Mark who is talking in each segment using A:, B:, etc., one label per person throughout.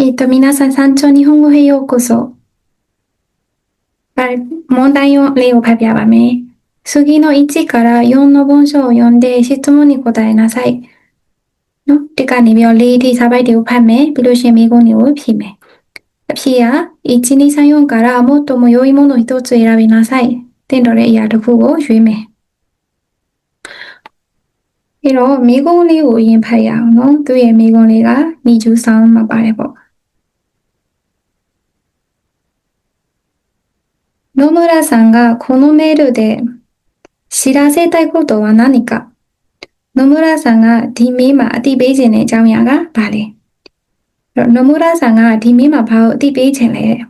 A: 皆さん、山頂日本語へようこそ。はい、問題を例を書きばめ。次の1から4の文章を読んで質問に答えなさい。နော်ဒီကနေပြီးတော့လေးဒီစာပိုက်တွေကိုဖတ်မယ်ပြီးလို့ရှိရင်မိကုန်းတွေကိုဖြည့်မယ်အဖြေက1 2 3 4からもっとも良いものを一つ選びなさいတင်တော်တဲ့အရာတစ်ခုကိုရွေးမယ်ပြီးတော့မိကုန်းလေးကိုအရင်ဖတ်ရအောင်နော်သူ့ရဲ့မိကုန်းလေးကနီကျူဆောင်းမှာပါတယ်ပေါ့野村さんがこのメールで知らせたいことは何か野村さんがဒီမေးမှာအတိပေးခြင်းတဲ့အကြောင်းအရာကဘာလဲ野村さんがဒီမေးမှာဘာကိုအတိပေးခြင်းလဲ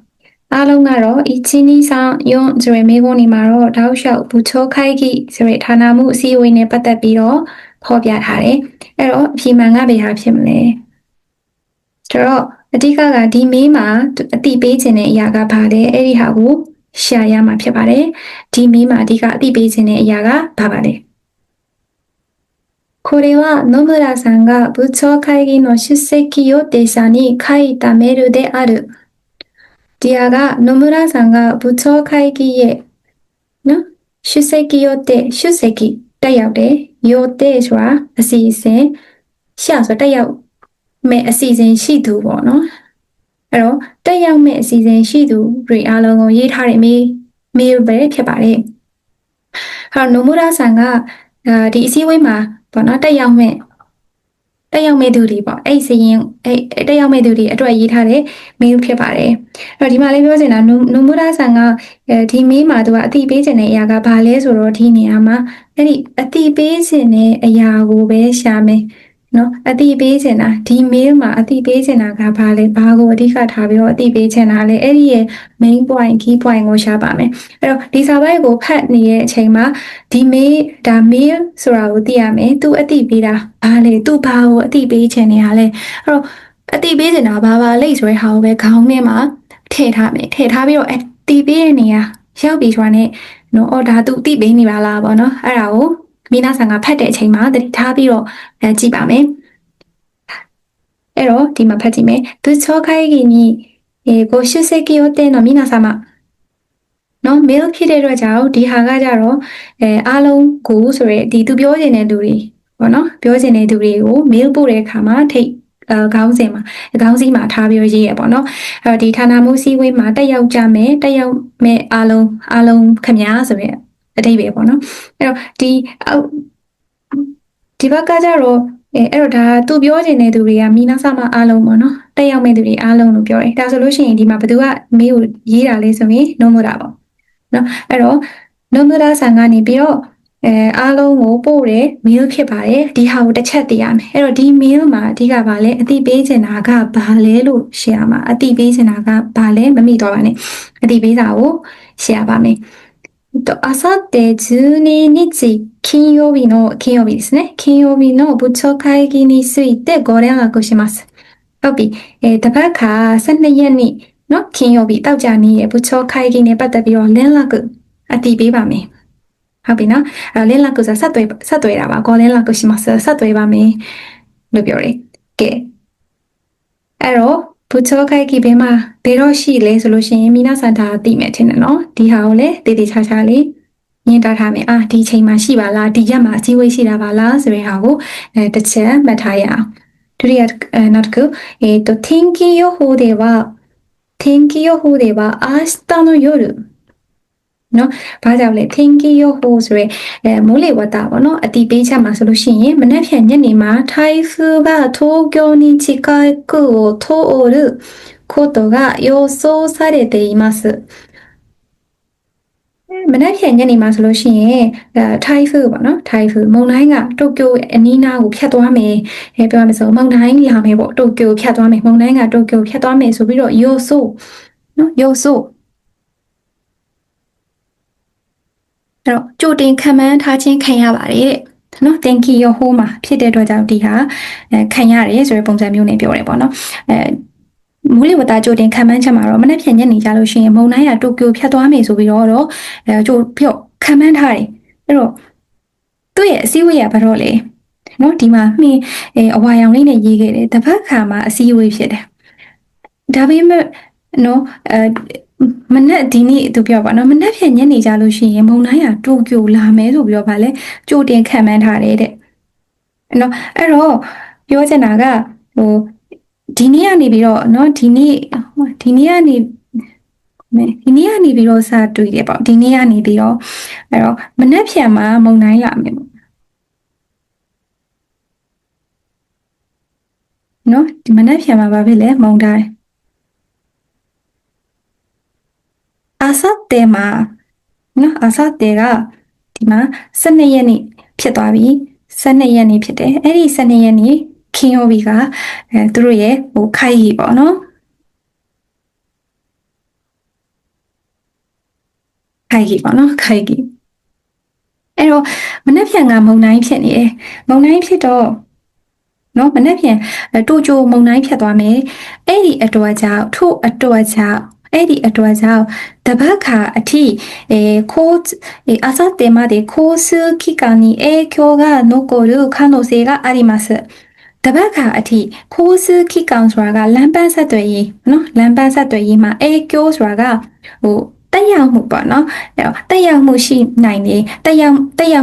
A: အားလုံးကတော့1 2 3 4ဆိုတဲ့မေးခွန်းဒီမှာတော့တောက်လျှောက်ဘူချောခိုက်ခိဆိုတဲ့ဌာနမှုအစည်းအဝေးနဲ့ပတ်သက်ပြီးတော့ဖော်ပြထားတယ်အဲ့တော့အဖြေမှန်ကဘယ်ဟာဖြစ်မလဲဆိုတော့အဓိကကဒီမေးမှာအတိပေးခြင်းတဲ့အရာကဘာလဲအဲ့ဒီဟာကိုရှာရမှာဖြစ်ပါတယ်ဒီမေးမှာအဓိကအတိပေးခြင်းတဲ့အရာကဘာပါလဲこれは野村さんが部長会議の出席予定者に書いたメールである。ဒီဟာက野村さんが部長会議へနော်出席予定出席တက်ရောက်တယ်予定ဆိုတာအစီအစဉ်ရှာဆိုတက်ရောက်မဲ့အစီအစဉ်ရှိသူပေါ့နော်အဲ့တော့တက်ရောက်မဲ့အစီအစဉ်ရှိသူတွေအားလုံးကိုရေးထားတဲ့မေးပဲဖြစ်ပါတယ်ဟာ野村さんကဒီအစည်းအဝေးမှာပေါ့နော်တက်ရောက်မဲ့သူတွေပေါ့အဲ့စရင်အဲ့တက်ရောက်မဲ့သူတွေအတွက်ရေးထားတဲ့မေးဖြစ်ပါတယ်အဲ့တော့ဒီမှာလေးပြောချင်တာနုမူရာဆန်ကဒီမေးမှာသူကအတိပေးချင်တဲ့အရာကဘာလဲဆိုတော့ဒီနေရာမှာအဲ့ဒီအတိပေးချင်တဲ့အရာကိုပဲရှာမယ်နော်အတိပေးချင်တာဒီမေးမှာအတိပေးချင်တာကဘာလဲဘာကိုအဓိကထားပြီးတော့အတိပေးချင်တာလဲအဲ့ဒီရဲ့ main point key point ကိုရှာပါမယ်အဲ့တော့ဒီစာပိုက်ကိုဖတ်နေတဲ့အချိန်မှာဒီမေးဆိုတာကိုသိရမယ်သူအတိပေးတာဘာလဲသူဘာကိုအတိပေးချင်နေတာလဲအဲ့တော့အတိပေးချင်တာဘာလိမ့်ဆိုတဲ့ဟာကိုပဲခေါင်းထဲမှာထည့်ထားမယ်ထည့်ထားပြီးတော့အတိပေးတဲ့နေရာရောက်ပြီဆိုတာနဲ့နော်အော်ဒါသူအတိပေးနေပါလားပေါ့နော်အဲ့ဒါကို皆さんがဖတ်တဲ့အချိန်မှာသတိထားပြီးတော့ကြည့်ပါမယ်အဲ့တော့ဒီမှာဖတ်ကြည့်မယ်部長会議にご出席予定の皆様နော် mail ဖြစ်တဲ့အတွက်ကြောင့်ဒီဟာကကြတော့အားလုံးကိုဆိုရဲဒီသူပြောချင်တဲ့လူတွေပေါ့နော်ပြောချင်တဲ့သူတွေကို mail ပို့တဲ့အခါမှာထိတ်ခေါင်းစဉ်မှာထားပြီးရေးရပေါ့နော်အဲ့တော့ဒီဌာနမှုစည်းဝေးမှာတက်ရောက်မဲ့အားလုံးခင်ဗျာဆိုရဲအတိတ်ပဲပေါ့နော်အဲ့တော့ဒီဘက်ကကြတော့အဲ့တော့ဒါသူပြောချင်တဲ့သူတွေကမိနာဆမအားလုံးပေါ့နော်တက်ရောက်မဲ့သူတွေအားလုံးလို့ပြောတယ်ဒါဆိုလို့ရှိရင်ဒီမှာဘသူကမေးကိုရေးတာလဲဆိုရင်နှုံးမတာပေါ့နော်အဲ့တော့နှုံးမတာဆန်ကနေပြီးတော့အားလုံးကိုပို့တယ် mail ဖြစ်ပါတယ်ဒီဟာကိုတစ်ချက်သိရမယ်အဲ့တော့ဒီ mail မှာအဓိကဘာလဲအတိပေးချင်တာကဘာလဲလို့ရှင်းရမှာအတိပေးချင်တာကဘာလဲမမိတော့ပါနဲ့အတိပေးစာကိုရှင်းရပါမယ်あさって12日金曜日ですね。金曜日の部長会議についてご連絡します。ဟုတ်ပြီ။တပတ်ခါ12ရက်နေ့နော်金曜日တောက်ကြနေ့ရဲ့部長会議နဲ့ပတ်သက်ပြီးတော့連絡အတည်ပေးပါမယ်။ဟုတ်ပြီနော်။連絡ဆိုဆက်သွယ်တာပါ။ご連絡しますဆက်သွယ်ပါမယ်လို့ပြောတယ်။ကဲအဲ့တော့部長会議ဘယ်မှာဘယ်တော့ရှိလဲဆိုလို့ရှိရင်皆さんဒါသိမယ်ထင်တယ်နော်ဒီဟာကိုလည်းတည်ချာလေးညင်တာထားမယ်ဒီချိန်မှာရှိပါလားဒီရက်မှာအစည်းအဝေးရှိတာပါလားဆိုတဲ့ဟာကိုတစ်ချက်မှတ်ထားရအောင်ဒုတိယနောက်တစ်ခု天気予報では明日の夜နော်ဘာကြောင့်လဲ天気予報ဆိုရဲမိုးလေဝသပေါ့နော်အတိပေးချက်မှာဆိုလို့ရှိရင်မနက်ဖြန်ညနေမှာ台風が東京に近くを通ることが予想されていますမနက်ဖြန်ညနေမှာဆိုလို့ရှိရင်台風ပေါ့နော်台風မုန်တိုင်းကတိုကျိုအနီးနားကိုဖြတ်သွားမယ်ပြောရမယ်ဆိုမုန်တိုင်းလာမယ်ပေါ့တိုကျိုဖြတ်သွားမယ်မုန်တိုင်းကတိုကျိုဖြတ်သွားမယ်ဆိုပြီးတော့予想နော်予想အဲ့တော့ကြိုတင်ခံမှန်းထားခြင်းခံရပါတယ်တဲ့နော် thank you ဟိုးမှာဖြစ်တဲ့အတွက်ကြောင့်ဒီဟာခံရတယ်ဆိုတဲ့ပုံစံမျိုးနဲ့ပြောတယ်ပေါ့နော်မိုးလေဝသကြိုတင်ခံမှန်းချက်မှာတော့မနေ့ဖြန်ညနေကြလို့ရှိရင်မုန်တိုင်းကတိုကျိုဖြတ်သွားမယ်ဆိုပြီးတော့ကြိုပြော့ခံမှန်းထားတယ်အဲ့တော့သူ့ရဲ့အစည်းအဝေးကဘာတော့လဲနော်ဒီမှာအဝါရောင်လေးနဲ့ရေးခဲ့တယ်တပတ်ခါမှာအစည်းအဝေးဖြစ်တယ် ဒါပေမဲ့နော်မနေ့ဒီနေ့သူပြောပါနော်မနေ့ပြန်ညနေကြလို့ရှိရင်မုံတိုင်းကတိုကျိုလာမယ်ဆိုပြီးတော့ဗာလဲကြိုတင်ခံမှန်းထားတယ်တဲ့နော်အဲ့တော့ပြောချင်တာကဟိုဒီနေ့ကနေပြီးတော့နော်ဒီနေ့ကနေပြီးတော့စတွေ့တယ်ပေါ့ဒီနေ့ကနေပြီးတော့အဲ့တော့မနေ့ပြန်မှာမုံတိုင်းလာမယ်ပေါ့နော်ဒီမနေ့ပြန်မှာဘာဖြစ်လဲမုံတိုင်းအာဆတ်တဲမှာနော်အာဆတ်တဲကဒီမှာ12ရက်နေ့ဖြစ်သွားပြီ12ရက်နေ့ဖြစ်တယ်အဲ့ဒီ12ရက်နေ့ခင်းရောဘီကသူတို့ရဲ့ဟိုခိုက်ရီပေါ့နော်ခိုက်ရီပေါ့နော်ခိုက်ရီအဲ့တော့မနေ့ပြန်ကမုံတိုင်းဖြစ်နေတယ်မုံတိုင်းဖြစ်တော့နော်မနေ့ပြန်တိုကျိုမုံတိုင်းဖြတ်သွားမယ်အဲ့ဒီအတွက်ကြောင့်ထို့အတွက်ကြောင့်အဲ့ဒီအတွက်ကြောင့်တပတ်ခါအထိခိုးအာサテまで交通機関に影響が残る可能性がありますတပတ်ခါအထိခိုးစုခိကောင်ဆိုတာကလမ်းပန်းဆက်သွယ်ရေးနော်လမ်းပန်းဆက်သွယ်ရေးမှာအေကျိုးဆိုတာကဟိုတက်ရောက်မှုပေါ့နော်အဲ့တော့တက်ရောက်မှုရှိနိုင်တယ်တက်ရောက်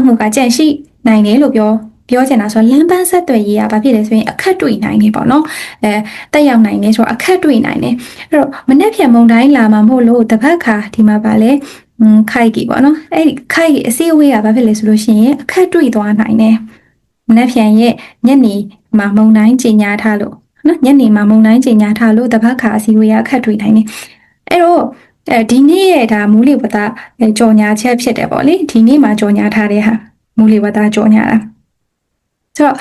A: မှုကကြန့်ရှိနိုင်တယ်လို့ပြောချင်တာဆိုလမ်းပန်းဆက်သွယ်ရေးကဘာဖြစ်လဲဆိုရင်အခက်တွေ့နိုင်နေပေါ့နော်တက်ရောက်နိုင်နေဆိုတော့အခက်တွေ့နိုင်နေအဲ့တော့မနေ့ပြန်မုံတိုင်းလာမှာမဟုတ်လို့တပတ်ခါဒီမှာပါလဲခိုက်ကြီးပေါ့နော်အဲ့ဒီခိုက်ကြီးအစည်းအဝေးကဘာဖြစ်လဲဆိုလို့ရှိရင်အခက်တွေ့သွားနိုင်တယ်မနေ့ပြန်ရဲ့ညနေမှာမုံတိုင်းကြီးညာထားလို့နော်ညနေမှာမုံတိုင်းကြီးညာထားလို့တပတ်ခါအစည်းအဝေးကအခက်တွေ့နိုင်နေအဲ့တော့ဒီနေ့ရဲ့ဒါမူလီဝတ္တကြော်ညာချက်ဖြစ်တယ်ပေါ့လေဒီနေ့မှာကြော်ညာထားတဲ့ဟာမူလီဝတ္တကြော်ညာတာဆိုတော့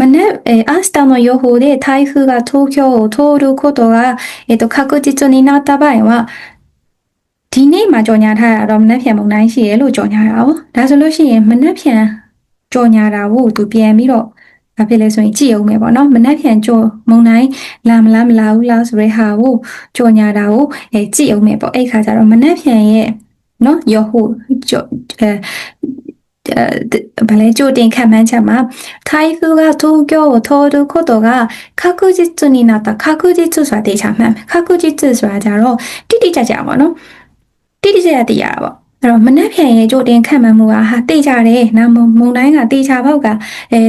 A: မနေ့明日の予報で台風が東京を通ることが、確実になった場合はဒီနေ့မှာကြော်ညာထားတာတော့မနေ့ပြန်မုံတိုင်းရှိရလို့ကြော်ညာတာ哦ဒါဆိုလို့ရှိရင်မနေ့ပြန်ကြော်ညာတာကိုသူပြန်ပြီးတော့ဘာဖြစ်လဲဆိုရင်ကြည့်အောင်မယ်ပေါ့နော်မနေ့ပြန်ကြော်မုံတိုင်းလာမလားမလာဘူးလားဆိုတဲ့ဟာကိုကြော်ညာတာကိုကြည့်အောင်မယ်ပေါ့အဲ့ခါကျတော့မနေ့ပြန်ရဲ့နော်ရောဟိုဘာလဲကြိုတင်ခံမှန်းချက်မှာ台風が東京を通ることが確実になった確実ဆိုတာတေချာမှန်確実ဆိုတာကြတော့တိတိကျကျပေါ့နော်တိတိကျကျသိရတာပေါ့အဲ့တော့မနှက်ဖြန်ရဲ့ကြိုတင်ခံမှန်းမှုကဟာသိကြတယ်နာမုံတိုင်းကတေချာပေါက်က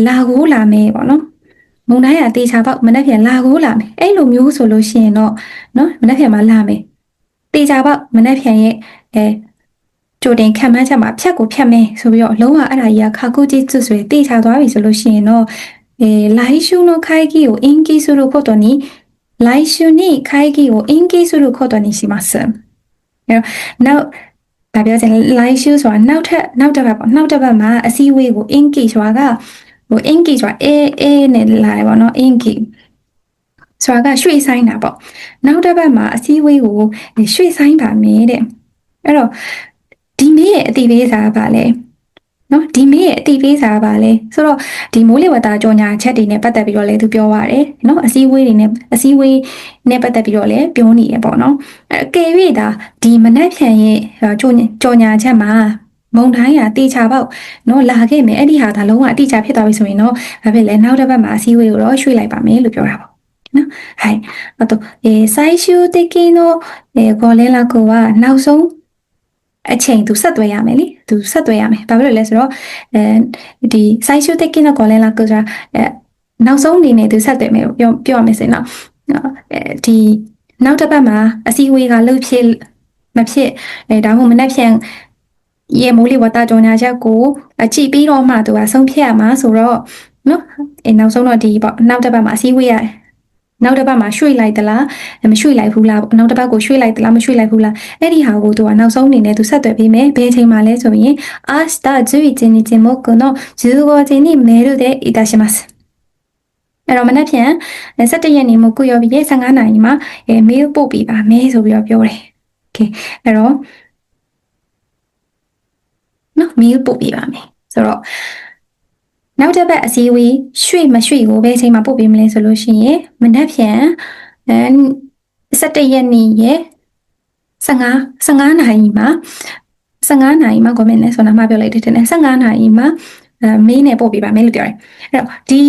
A: လာကိုလာမယ်ပေါ့နော်မုံတိုင်းကတေချာပေါက်မနှက်ဖြန်လာကိုလာမယ်အဲ့လိုမျိုးဆိုလို့ရှိရင်တော့နော်မနှက်ဖြန်မှာလာမယ်တေချာပေါက်မနှက်ဖြန်ရဲ့ကြိုတင်ခံမှန်းချက်မှာဖြတ်ကိုဖြတ်မယ်ဆိုပြီးတော့လုံးဝအဲ့ဒါကြီးကခါကူကြီးစွဆွေတေချာသွားပြီဆိုလို့ရှိရင်တော့来週の会議を延期することに来週に会議を延期することにしますနောက်ဒါပြောချင်来週ဆိုတာနောက်တစ်ပတ်ပေါ့နောက်တစ်ပတ်မှာအစည်းအဝေးကို延期ဆိုတာကဟို延期ဆိုတာအေးနဲ့လာတယ်ပေါ့နော်延期ဆိုတာကရွှေ့ဆိုင်းတာပေါ့နောက်တစ်ပတ်မှာအစည်းအဝေးကိုရွှေ့ဆိုင်းပါမယ်တဲ့အဲ့တော့ဒီမေးရဲ့အတိပေးစာကပါလဲနော်ဒီမေးရဲ့အတိပေးစာကပါလဲဆိုတော့ဒီမိုးလေဝသကြောညာချက်တွေနဲ့ပတ်သက်ပြီးတော့လည်းသူပြောပါတယ်နော်အစည်းအဝေးနဲ့ပတ်သက်ပြီးတော့လည်းပြောနေရပေါ့နော်အကယ်၍ဒါဒီမနက်ဖြန်ရဲ့ကြောညာချက်မှာမုံတိုင်းကတေချာပေါက်နော်လာခဲ့မယ်အဲ့ဒီဟာဒါလုံးဝအတိအကျဖြစ်သွားပြီဆိုရင်တော့ဘာဖြစ်လဲနောက်တစ်ပတ်မှာအစည်းအဝေးကိုတော့ရွှေ့လိုက်ပါမယ်လို့ပြောတာပေါ့နော်ဟိုင်あと最終的のご連絡はနောက်ဆုံးအချိန်သူဆက်သွယ်ရမယ်လေသူဆက်သွယ်ရမယ်ဘာဖြစ်လို့လဲဆိုတော့ဒီ最終的なご連絡ဆိုတာနောက်ဆုံးအနေနဲ့သူဆက်သွယ်မယ်ပြောရမယ်ဆိုရင်တော့ဒီနောက်တစ်ပတ်မှာအစည်းအဝေးကလှုပ်ဖြစ်မဖြစ်ဒါမှမဟုတ်မနေ့ဖြန်ရေမိုးလေဝသကြောညာချက်ကိုကြည့်ပြီးတော့မှသူကဆုံးဖြတ်ရမှာဆိုတော့နော်နောက်ဆုံးတော့ဒီပေါ့နောက်တစ်ပတ်မှာအစည်းအဝေးရနောက်တစ်ပတ်မှာရွှေ့လိုက်သလားမရွှေ့လိုက်ဘူးလားနောက်တစ်ပတ်ကိုရွှေ့လိုက်သလားမရွှေ့လိုက်ဘူးလားအဲ့ဒီဟာကိုသူကနောက်ဆုံးအနေနဲ့သူဆက်သွယ်ပေးမယ်ဘယ်အချိန်မှလဲဆိုရင်明日11日木の15時にメールでいたしますအဲ့တော့မနေ့ပြန်17ရက်နေ့木曜日ရဲ့15နာရီမှာမေးလ်ပို့ပေးပါမယ်ဆိုပြီးတော့ပြောတယ်โอเคအဲ့တော့နော်မေးလ်ပို့ပေးပါမယ်ဆိုတော့နောက်တစ်ပတ်အစည်းအဝေးရွှေ့မရွှေ့ကိုပဲအချိန်မှာပို့ပေးမလဲဆိုလို့ရှိရင်မနက်ဖြန်17ရက်နေ့ရဲ့15နာရီမှာ comment နဲ့ဆိုတော့မှပြောလိုက်တဲ့15နာရီမှာမေးနဲ့ပို့ပေးပါမယ်လို့ပြောတယ်အဲ့တော့ဒီ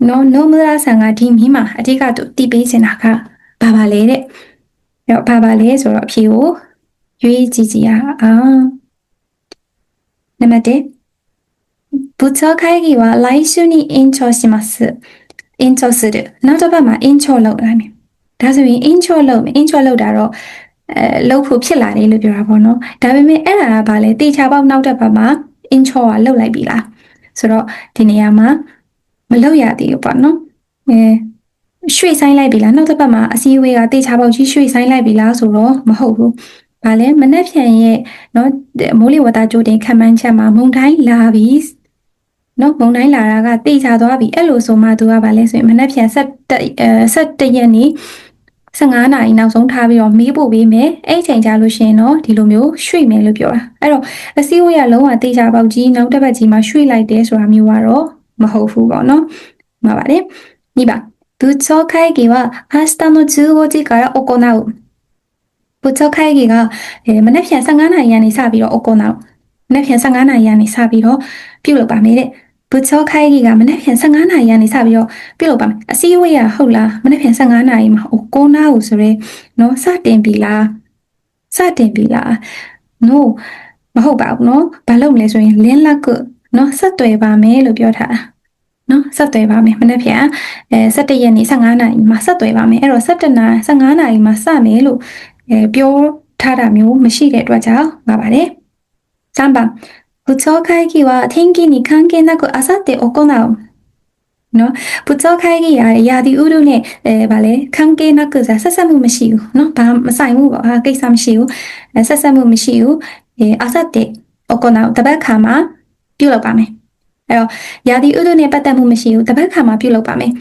A: နော်နိုမရာဆန်ကဒီမီးမှာအဓိကသူတီးပေးနေတာကဘာလဲတဲ့အဲ့တော့ဘာလဲဆိုတော့အဖြေကိုရွေးကြည့်ကြရအောင်နံပါတ်1部長会議は来週に延長します延長するနောက်တစ်ပတ်မှာ延長လုပ်လိုက်မယ်ဒါဆိုရင်延長လုပ်မယ်延長လုပ်တာတော့လုပ်ဖို့ဖြစ်လာတယ်လို့ပြောတာပေါ့နော်ဒါပေမဲ့အဲ့ဒါကဘာလဲတေချာပေါက်နောက်တစ်ပတ်မှာ延長ကလုပ်လိုက်ပြီလားဆိုတော့ဒီနေရာမှာမလုပ်ရသေးဘူးပေါ့နော်ရွှေ့ဆိုင်လိုက်ပြီလားနောက်တစ်ပတ်မှာအစည်းအဝေးကတေချာပေါက်ကြီးရွှေ့ဆိုင်လိုက်ပြီလားဆိုတော့မဟုတ်ဘူးဘာလဲမနေ့ဖြန်ရဲ့နော်မိုးလေဝသကြိုတင်ခန့်မှန်းချက်မှာမုန်တိုင်းလာပြီနော်မုန်တိုင်းလာတာကတေချာသွားပြီအဲ့လိုဆိုမှသူကဘာလဲဆိုရင်မနေ့ဖြန်17ရက်နေ့15နာရီနောက်ဆုံးထားပြီးတော့မေးပို့ပေးမယ်အဲ့ချိန်ကြလို့ရှင်တော့ဒီလိုမျိုးရွှေ့မယ်လို့ပြောတာအဲ့တော့အစည်းအဝေးကလုံးဝတေချာပေါက်ကြီးနောက်တစ်ပတ်ကြီးမှာရွှေ့လိုက်တယ်ဆိုတာမျိုးကတော့မဟုတ်ဘူးပေါ့နော်မှာပါတယ်2番部長会議は明日の15時から行う部長会議がမနေ့ဖြန်15နာရီကနေစပြီးတော့行うမနေ့ဖြန်15နာရီကနေစပြီးတော့ပြုလုပ်ပါမယ်တဲ့部長会議がမနေ့ဖြန်15နာရီကနေစပြီးတော့ပြုလုပ်ပါမယ်အစည်းအဝေးရဟုတ်လားမနေ့ဖြန်15နာရီမှာ行うဆိုရဲနော်စတင်ပြီလားno မဟုတ်ပါဘူးနော်ဘာလုပ်မလဲဆိုရင်လင်းလက်ကနော်ဆက်သွယ်ပါမယ်လို့ပြောထားတာနော်ဆက်သွယ်ပါမယ်မနေ့ဖြန်17ရက်နေ့15နာရီမှာဆက်သွယ်ပါမယ်အဲ့တော့17နာရီ15นาရီမှာစမယ်လို့ပြောထားတာမျိုးမရှိတဲ့အတွက်ကြောင့်ပါပါတယ်3番部長会議は天気に関係なくあさって行うနော်部長会議ရရာသီဥတုနဲ့ဗာလဲခံကေနကစားဆက်ဆက်မှုမရှိဘူးနော်ဘာမဆိုင်ဘူးပေါ့ကိစ္စမရှိဘူးဆက်ဆက်မှုမရှိဘူးအစတဲ့行うတပတ်ခါမှာပြုလုပ်ပါမယ်အဲ့တော့ရာသီဥတုနဲ့ပတ်သက်မှုမရှိဘူးတပတ်ခါမှာပြုလုပ်ပါမယ်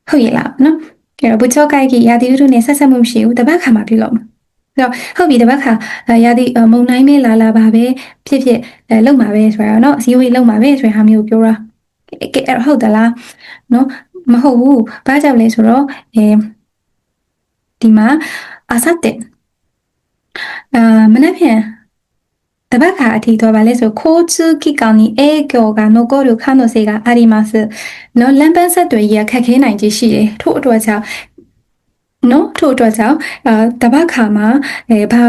A: ဟုတ်ရဲ့လားနော်အဲ့တော့部長会議ရာသီဥတုနဲ့ဆက်ဆက်မှုမရှိဘူးတပတ်ခါမှာပြုလုပ်မယ်အဲ့တော့ဟုတ်ပြီတပတ်ခါရာသီမုန်တိုင်းပဲလာပါပဲဖြစ်လုံမှာပဲဆိုတော့เนาะအစည်းအဝေးလုံမှာပဲဆိုတဲ့ဟာမျိုးပြောတာအဲ့ဟုတ်သလားเนาะမဟုတ်ဘူးဘာကြောင့်လဲဆိုတော့ဒီမှာあさってမနေ့ဖြန်တပတ်ခါအထိတော့ဗာလဲဆို交通機関に影響が残る可能性がありますနော်လမ်းပန်းဆက်တွေရခက်ခဲနိုင်ခြင်းရှိတယ်ထို့အတွက်ကြောင့်နော်ထို့အတွက်ကြောင့်တပတ်ခါမှာဘာ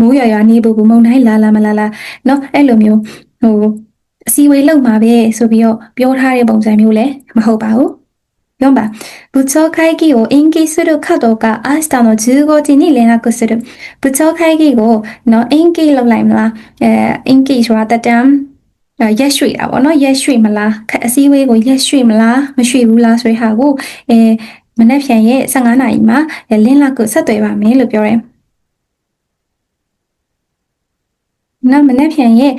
A: မိုးရွာနေဘူးမုန်တိုင်းလာမလာနော်အဲ့လိုမျိုးအစည်းအဝေးလုပ်မှာပဲဆိုပြီးတော့ပြောထားတဲ့ပုံစံမျိုးလည်းမဟုတ်ပါဘူး4番部長会議を延期するかどうか明日の15時に連絡する部長会議をနော်延期လုပ်လိုက်မလား延期ဆိုတာတက်တမ်းရက်ရွှေ့တာပေါ့နော်ရက်ရွှေ့မလားအစည်းအဝေးကိုရက်ရွှေ့မလားမရွှေ့ဘူးလားဆိုတဲ့ဟာကိုမနေ့ဖြန်ရဲ့15နာရီမှာလင်းလာကိုဆက်သွယ်ပါမယ်လို့ပြောတယ်နော်မနေ့ဖြန်ရဲ့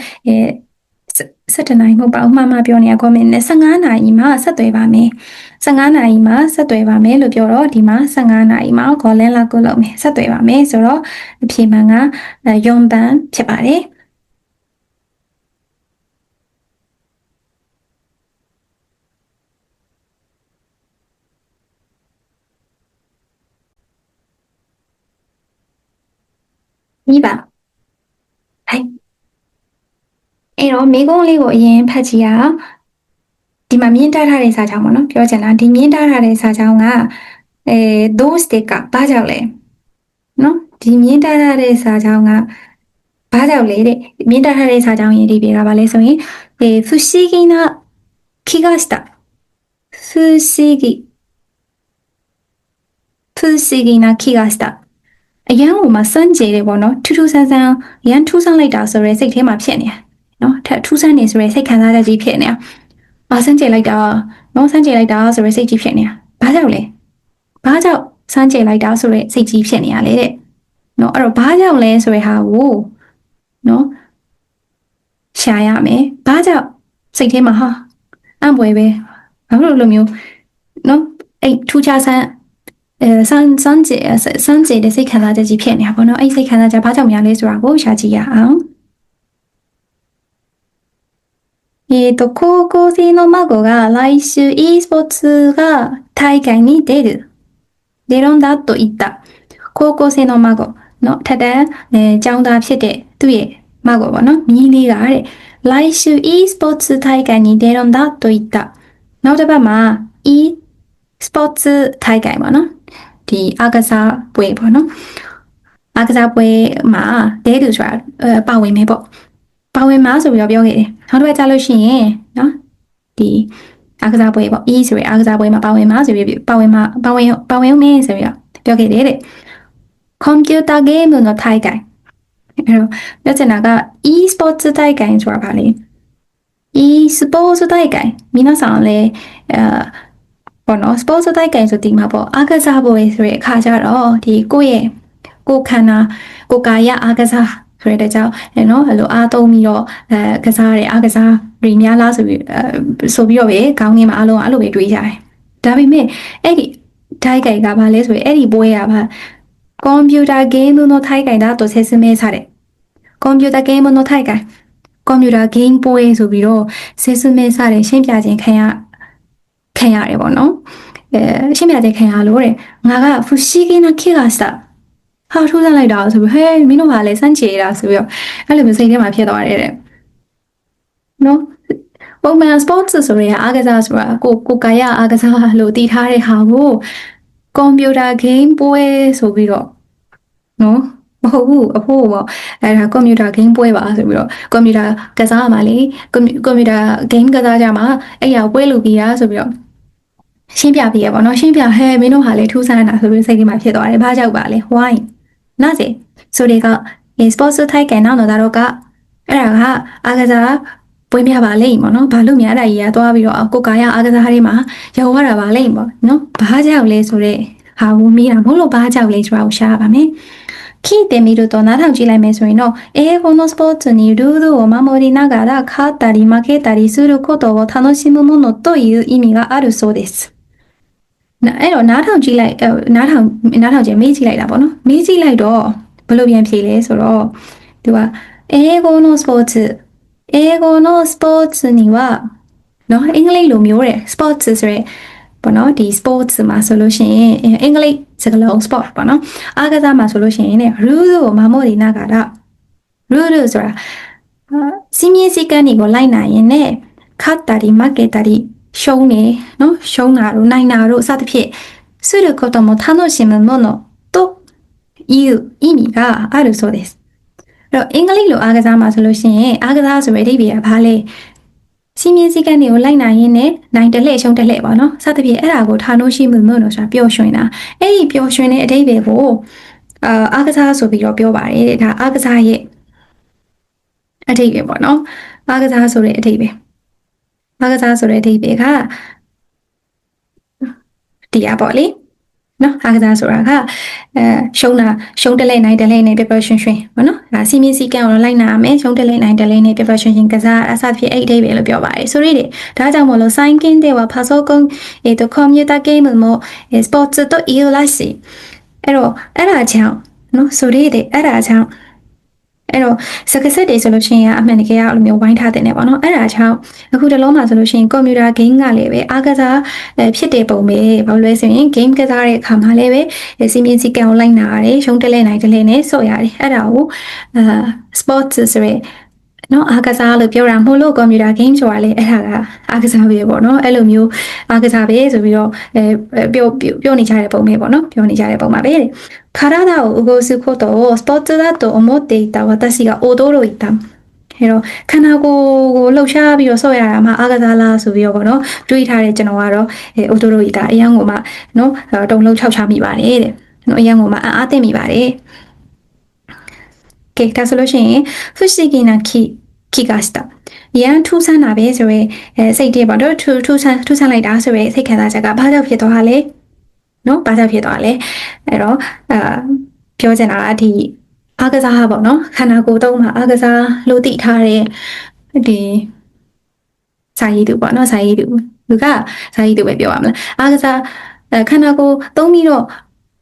A: 17နာရီမဟုတ်ပါဘူးမှာပြောနေရ comment နဲ့15နာရီမှာဆက်သွယ်ပါမယ်15နာရီမှာဆက်သွယ်ပါမယ်လို့ပြောတော့ဒီမှာ15နာရီမှာ call in လာကိုလုပ်မယ်ဆက်သွယ်ပါမယ်ဆိုတော့အဖြေမှန်က4番ဖြစ်ပါတယ်2番はいအဲ့တော့မိကုန်းလေးကိုအရင်ဖတ်ကြည့်ရအောင်ဒီမှာမြင်ထားတဲ့စာကြောင်းပေါ့နော်ပြောချင်တာဒီမြင်ထားတဲ့စာကြောင်းကthose ကဘာကြောင့်လဲနော်ဒီမြင်ထားတဲ့စာကြောင်းကဘာကြောင့်လဲတဲ့မြင်ထားတဲ့စာကြောင်းရင်းဒီပြေကဘာလဲဆိုရင်不思議な気がした不思議な気がしたအရန်ကိုမှစမ်းကြည့်တယ်ပေါ့နော်ထူးထူးဆန်းဆန်းရန်ထူးဆန်းလိုက်တာဆိုရဲစိတ်ထဲမှာဖြစ်နေတယ်နော်ထူးဆန်းနေဆိုရဲစိတ်ခံစားချက်ကြီးဖြစ်နေတာစမ်းကြည့်လိုက်တာနော်စမ်းကြည့်လိုက်တာဆိုရဲစိတ်ကြီးဖြစ်နေတာဘာကြောင့်လဲဘာကြောင့်စမ်းကြည့်လိုက်တာဆိုရဲစိတ်ကြီးဖြစ်နေရလဲတဲ့နော်အဲ့တော့ဘာကြောင့်လဲဆိုရဲဟာကိုနော်ရှာရမယ်ဘာကြောင့်စိတ်ထဲမှာဟာအံ့ဖွယ်ပဲဘာလို့လိုမျိုးနော်အဲ့ထူးခြားဆန်းစမ်းကြည့်တဲ့စိတ်ခံစားချက်ကြီးဖြစ်နေတာပေါ့နော်အဲ့စိတ်ခံစားချက်ဘာကြောင့်များလဲဆိုတာကိုရှာကြည့်ရအောင်高校生の孫が来週 e スポーツが大会に出るんだと言った高校生の孫နော်ထက်တန်းကျောင်းသားဖြစ်တဲ့သူ့ရဲ့မကိုပေါ့နော်မြင်းလေးကတဲ့来週 e スポーツ大会に出るんだと言ったနောက်တစ်ပတ်မှာ e sports ထိုက်ကြိုင်ပါနော်ဒီအားကစားပွဲပေါ့နော်အားကစားပွဲမှာဒဲတူဆိုတာပါဝင်မယ်ပေါ့ပါဝင်မှာဆိုပြီးတော့ပြောခဲ့တယ်နောက်တစ်ပတ်ကြာလို့ရှိရင်နော်ဒီအားကစားပွဲပေါ့ e ဆိုရယ်အားကစားပွဲမှာပါဝင်မှာဆိုပြီးပါဝင်မယ်ဆိုပြီးတော့ပြောခဲ့တယ်တဲ့ကွန်ပျူတာဂိမ်းの大会အဲ့တော့ပြောချင်တာက e sports 大会ဆိုတာပါလေ e sports 大会皆さんလည်းပေါ့နော် sports 大会ဆိုဒီမှာပေါ့အားကစားပွဲဆိုတဲ့အခါကျတော့ဒီကိုယ့်ရဲ့ကိုယ်ခန္ဓာကိုယ်ကာယအားကစားဆိုတဲ့ကြောင့်နော်အဲ့လိုအားသုံးပြီးတော့ကစားရအားကစားတွေများလားဆိုပြီးတော့ပဲခေါင်းငင်းမှာအားလုံးအဲ့လိုပဲတွေးကြတယ်ဒါပေမဲ့အဲ့ဒီ大会ကဘာလဲဆိုရင်အဲ့ဒီပွဲကဘာコンピューターゲームの大会だと説明されコンピューターゲームの大会ကွန်ပျူတာဂိမ်းပွဲဆိုပြီးတော့ဆက်မဲစတဲ့ရှင်းပြခြင်းခံရတယ်ပေါ့နော်ရှင်းပြခြင်းခံရလို့တဲ့ငါကဖူရှိကင်းနာခေကစတာဟာထိုးစားလိုက်တာဆိုပြီးဟဲ့မင်းတို့ကလည်းစမ်းချေတာဆိုပြီးတော့အဲ့လိုမျိုးစိတ်ထဲမှာဖြစ်သွားတယ်တဲ့နော်ပုံမှန် sports ဆိုရဲအားကစားဆိုတာကိုကာယအားကစားလို့တည်ထားတဲ့ဟာကိုကွန်ပျူတာဂိမ်းပွဲဆိုပြီးတော့နော်မဟုတ်ဘူးအဖို့ပေါ့အဲ့ဒါကွန်ပျူတာဂိမ်းပွဲပါဆိုပြီးတော့ကွန်ပျူတာကစားရမှာလေကွန်ပျူတာဂိမ်းကစားကြမှာအဲ့ရပွဲလုပ်ပြီးရဆိုပြီးတော့ရှင်းပြပေးရပါတော့ရှင်းပြဟဲမင်းတို့ဟာလေထူးဆန်းတာဆိုပြီးစိတ်ကြီးမှာဖြစ်သွားတယ်ဘာကြောက်ပါလဲ why နားစေဆိုတွေက sports ထိုက်ကန်တော့တော့ကအဲ့ဒါကအားကစားပွဲများပါလိမ့်ပေါ့နော်ဘာလို့များတာကြီးကသွားပြီးတော့ကိုကာယအားကစားတွေမှာရောရတာပါလိမ့်ပေါ့နော်ဘာကြောက်လဲဆိုတဲ့ဟာဘူးမိတာမဟုတ်လို့ဘာကြောက်လဲဆိုတာကိုရှားပါမယ်聞いてみるとနားထောင်ကြည့်လိုက်မယ်ဆိုရင်တော့英語のスポーツにルールを守りながら勝ったり負けたりすることを楽しむものという意味があるそうです。အဲ့တော့နားထောင်ကြည့်လိုက်နားထောင်ကြည့်မေးကြည့်လိုက်တာပေါ့နော်မေးကြည့်လိုက်တော့ဘယ်လိုပြန်ဖြေလဲဆိုတော့သူက英語のスポーツにはနော်အင်္ဂလိပ်လိုမျိုးတဲ့ sports ဆိုရဲပေါ့နော်ဒီ sports မှာဆိုလို့ရှိရင်အင်္ဂလိပ်စကားလုံး sport ပေါ့နော်အားကစားမှာဆိုလို့ရှိရင်ね rule ကိုမမော်ဒီနာကတာ rule ဆိုတာစီမင်းစည်းကမ်းတွေကိုလိုက်နိုင်ရင်ね勝ったり負けたりရှုံးနေနော်ရှုံးတာတို့နိုင်တာတို့စသဖြင့်することも楽しむものという意味があるそうですအဲ့တော့အင်္ဂလိပ်လိုအားကစားမှာဆိုလို့ရှိရင်အားကစားဆိုတဲ့အဓိပ္ပာယ်ကဘာလဲစီမင်းစည်းကမ်းတွေကိုလိုက်နိုင်ရင်ねနိုင်တလှည့်ရှုံးတလှည့်ပေါ့နော်စသဖြင့်အဲ့ဒါကိုထားလို့ရှိမှုလို့ဆိုတာပျော်ရွှင်တာအဲ့ဒီပျော်ရွှင်တဲ့အဓိပ္ပာယ်ကိုအားကစားဆိုပြီးတော့ပြောပါတယ်ဒါအားကစားရဲ့အဓိပ္ပာယ်ပေါ့နော်အားကစားဆိုတဲ့အဓိပ္ပာယ်အားကစားဆိုတဲ့အဓိပ္ပာယ်ကတရားပေါ့လေနော်အားကစားဆိုတာကရှုံးတလဲနိုင်တလဲနဲ့ပျော်ရွှင်ရွှင်ပေါ့နော်ဒါစီမင်းစည်းကမ်းကိုလိုက်နာရမယ်ရှုံးတလဲနိုင်တလဲနဲ့ပျော်ရွှင်ရွှင်ကစားအစဖြစ်အဲ့ဒီအဓိပ္ပာယ်လို့ပြောပါတယ်ဆိုရည်ဒါကြောင့်မလို့最近ではパソコンコンピューターゲームもスポーツと言うらしいအဲ့တော့အဲ့ဒါကြောင့်နော်ဆိုရည်အဲ့ဒါကြောင့်အဲ့တော့စကားဆက်တွေဆိုလို့ရှိရင်အမှန်တကယ်အဲ့လိုမျိုးဝိုင်းထားတဲ့ねပေါ့နော်အဲ့ဒါကြောင့်အခုတလုံးမှာဆိုလို့ရှိရင်ကွန်ပျူတာဂိမ်းကလည်းပဲအားကစားဖြစ်တဲ့ပုံပဲဘာလို့လဲဆိုရင်ဂိမ်းကစားတဲ့အခါမှာလည်းပဲစီမင်းစီကံကိုလိုက်နာရတယ်ရှုံးတလဲနိုင်တလဲနဲ့ဆော့ရတယ်အဲ့ဒါကိုsports ဆိုရဲနော်အားကစားလို့ပြောတာမဟုတ်လို့ကွန်ပျူတာဂိမ်းဆိုတာလေအဲ့ဒါကအားကစားပဲပေါ့နော်အဲ့လိုမျိုးအားကစားပဲဆိုပြီးတော့ပြောနေကြတဲ့ပုံပဲပေါ့နော်ပြောနေကြတဲ့ပုံပါပဲတဲ့体を動かすことをスポーツだと思っていた私が驚いたအဲ့တော့ခန္ဓာကိုယ်ကိုလှုပ်ရှားပြီးတော့ဆော့ရတာမှအားကစားလားဆိုပြီးတော့ပေါ့နော်တွေးထားတဲ့ကျွန်တော်ကတော့驚いたအရန်ကိုမှနော်တုံလုံးခြောက်ချမိပါတယ်တဲ့နော်အရန်ကိုမှအားသိမိပါတယ်ကဲဒါဆိုလို့ရှိရင်不思議な気がしたရန်ထူးဆန်းတာပဲဆိုရဲစိတ်တည်းပေါ့နော်ထူးဆန်းလိုက်တာဆိုရဲစိတ်ခံစားချက်ကဘာကြောင့်ဖြစ်သွားလဲနော်ဘာကြောင့်ဖြစ်သွားလဲအဲ့တော့ပြောချင်တာကဒီအားကစားပေါ့နော်ခန္ဓာကိုယ်သုံးမှာအားကစားလို့တည်ထားတဲ့ဒီစာရည်သူပေါ့နော်စာရည်သူလူကစာရည်သူပဲပြောရမလားအားကစားခန္ဓာကိုယ်သုံးပြီးတော့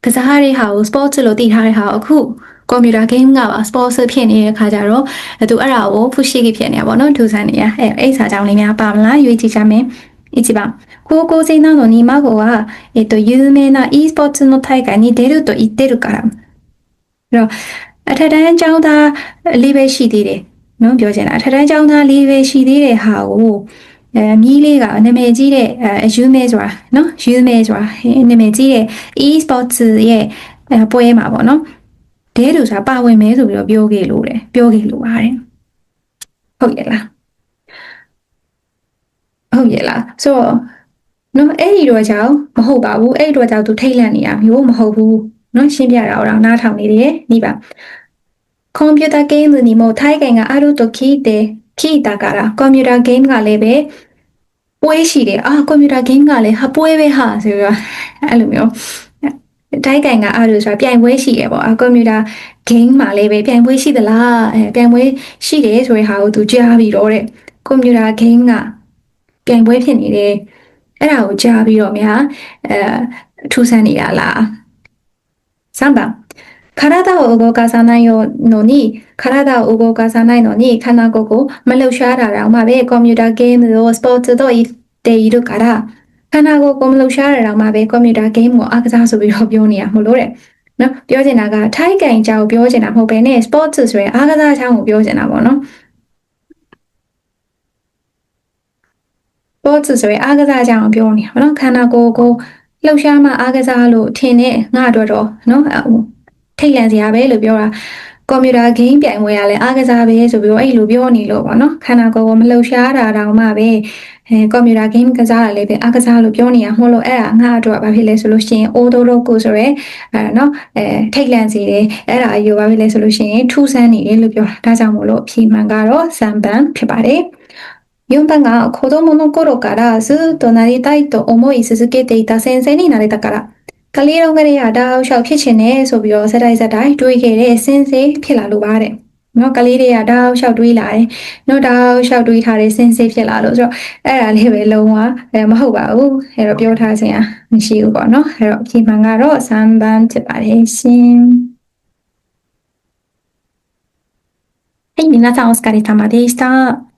A: ကစားရတဲ့ဟာကို sports လို့တည်ထားတဲ့ဟာအခုကွန်ပျူတာဂိမ်းကပါ sports ဖြစ်နေတဲ့ခါကျတော့သူအဲ့ဒါကိုဖူရှိဖြစ်နေတာပေါ့နော်ထူဆန်းနေရအဲ့စာကြောင့်လေးများပါမလားရွေးကြည့်ကြမယ်一番高校生なのに孫は、有名な e スポーツの大会に出ると言ってるから。အထက်တန်းကျောင်းသားလေးပဲရှိသေးတယ်နော်ပြောချင်တာအထက်တန်းကျောင်းသားလေးပဲရှိသေးတဲ့ဟာကို မြီးလေးကနာမည်ကြီးတဲ့ယူမဲဆိုတာနော်ယူမဲဆိုတာနာမည်ကြီးတဲ့ e-sports ရဲ့ပွဲမှာပေါ့နော်ဒဲတူဆိုတာပါဝင်မယ်ဆိုပြီးတော့ပြောခဲ့လို့ပါတယ်ဟုတ်ရဲ့လားဆိုတော့နော်အဲ့ဒီတော့ကြောင့်မဟုတ်ပါဘူးအဲ့ဒီတော့ကြောင့်သူထိတ်လန့်နေတာမျိုးမဟုတ်ဘူးနော်ရှင်းပြတာတော့နားထောင်နေတယ်နိပါကွန်ပျူတာゲームにも大会があると聞いたからကွန်ပျူတာゲームကလည်းပဲပွဲရှိတယ်ကွန်ပျူတာဂိမ်းကလည်းပွဲပဲဟာဆိုပြီးတော့အဲ့လိုမျိုးတိုက်ကန်ကအားလို့ဆိုတာပြိုင်ပွဲရှိတယ်ပေါ့ကွန်ပျူတာဂိမ်းမှာလည်းပဲပြိုင်ပွဲရှိသလားပြိုင်ပွဲရှိတယ်ဆိုတဲ့ဟာကိုသူကြားပြီးတော့တဲ့ကွန်ပျူတာဂိမ်းကပြိုင်ပွဲဖြစ်နေတယ်အဲ့ဒါကိုကြားပြီးတော့များထူးဆန်းနေတာလား3番体を動かさないのに、体を動かさないのに、カナゴゴ、マルシャララマベ、コミュータゲームをスポーツと言っているから、カナゴゴマルシャララマベ、コミュータゲームをアクサスビロビオニア、モロレ。နော်ပြောချင်တာကထိုင်းကန်ကြောင်ပြောချင်တာမဟုတ်ဘဲနဲ့ sports ဆိုရင်အားကစားချောင်းကိုပြောချင်တာပေါ့နော် sports ဆိုရင်အားကစားချောင်းကိုပြောနေတာပေါ့နော်ခန္ဓာကိုယ်ကိုလှုပ်ရှားမှအားကစားလို့ထင်တဲ့ငါအတွက်တော့နော်ထိတ်လန့်စရာပဲလို့ပြောတာကွန်ပျူတာဂိမ်းပြိုင်ပွဲရလဲအားကစားပဲဆိုပြီးတော့အဲ့လိုပြောနေလို့ပေါ့နော်ခန္ဓာကိုယ်ကိုမလှုပ်ရှားတာတောင်မှပဲကွန်ပျူတာဂိမ်းကစားတာလည်းပဲအားကစားလို့ပြောနေရမို့လို့အဲ့ဒါငါအတွက်ဘာဖြစ်လဲဆိုလို့ရှိရင်အိုဒိုရိုကိုဆိုရဲနော်ထိတ်လန့်စေတယ်အဲ့ဒါအယူဘာဖြစ်လဲဆိုလို့ရှိရင်ထူးဆန်းနေတယ်လို့ပြောတာဒါကြောင့်မို့လို့အဖြေမှန်ကတော့စံပန်ဖြစ်ပါတယ်4番が子供の頃からずっとなりたいと思い続けていた先生になれたからကလေးတုန်းကလေးကတောက်လျှောက်ဖြစ်ချင်တယ်ဆိုပြီးတော့ဇက်တိုင်းတွေးခဲ့တဲ့စင်စေးဖြစ်လာလို့ပါတဲ့နော်ကလေးတွေကတောက်လျှောက်တွေးလာတယ်နော်တောက်လျှောက်တွေးထားတဲ့စင်စေးဖြစ်လာလို့ဆိုတော့အဲ့ဒါလေးပဲလုံးဝမဟုတ်ပါဘူးအဲ့တော့ပြောထားခြင်းမရှိဘူးပေါ့နော်အဲ့တော့အဖြေမှန်ကတော့3番ဖြစ်ပါတယ်ရှင်はい、皆さんお疲れ様でした。